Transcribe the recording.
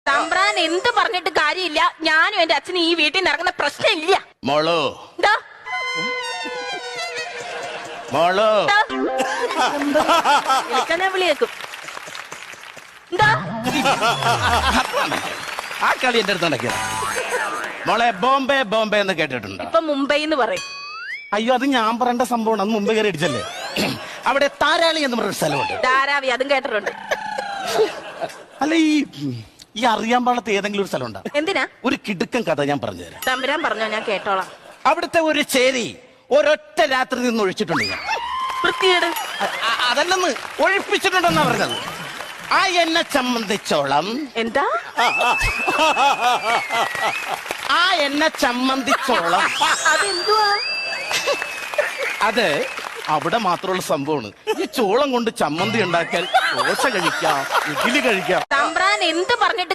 തമ്പ്രാൻ എന്ത് പറഞ്ഞിട്ട് കാര്യമില്ല. ഞാനും എന്റെ അച്ഛനും ഈ വീട്ടിൽ നിന്ന് ഇറങ്ങുന്ന പ്രശ്നമില്ല. മോളോ എന്താ മോളോ ഞാൻ വിളി കേൾക്കും. എന്താ ആ കളി എന്റെ അടുത്ത് നടക്കിയ മോളെ ബോംബെ ബോംബെ എന്ന് കേട്ടിട്ടുണ്ടോ? ഇപ്പൊ മുംബൈ എന്ന് പറയും. അയ്യോ അത് ഞാൻ പറയേണ്ട സംഭവമാണ്. അന്ന് മുമ്പ് കയറി അടിച്ചല്ലേ. അവിടെ താരാളി എന്ന് പറഞ്ഞൊരു സ്ഥലമുണ്ട്. ധാരാവി അതും കേട്ടിട്ടുണ്ട്. അല്ല ഈ അറിയാൻ പാടത്ത് ഏതെങ്കിലും ഒരു സ്ഥലം ഉണ്ടോ? എന്തിനാ? ഒരു കിടുക്കൻ കഥ ഞാൻ പറഞ്ഞുതരാം. തമ്പുരാൻ പറഞ്ഞോ, ഞാൻ കേട്ടോളാം. അവിടുത്തെ ഒരു ചേരി ഒരൊറ്റ രാത്രി നിന്ന് ഒഴിച്ചിട്ടുണ്ട് ഞാൻ. വൃത്തികേട്. അതല്ലെന്ന് ഒഴിപ്പിച്ചിട്ടുണ്ടെന്നാ പറഞ്ഞത്. ആ എന്നെ സംബന്ധിച്ചോളം എന്താ ആ എന്നെ സംബന്ധിച്ചോളം അതെന്തുവാ? അത് അവിടെ മാത്രമുള്ള സംഭവമാണ്. ഈ ചോളം കൊണ്ട് ചമ്മന്തി ഉണ്ടാക്കിയാൽ ദോശ കഴിക്കാം, ഇഡ്ഡലി കഴിക്കാം. തമ്പ്രാൻ എന്ത് പറഞ്ഞിട്ട്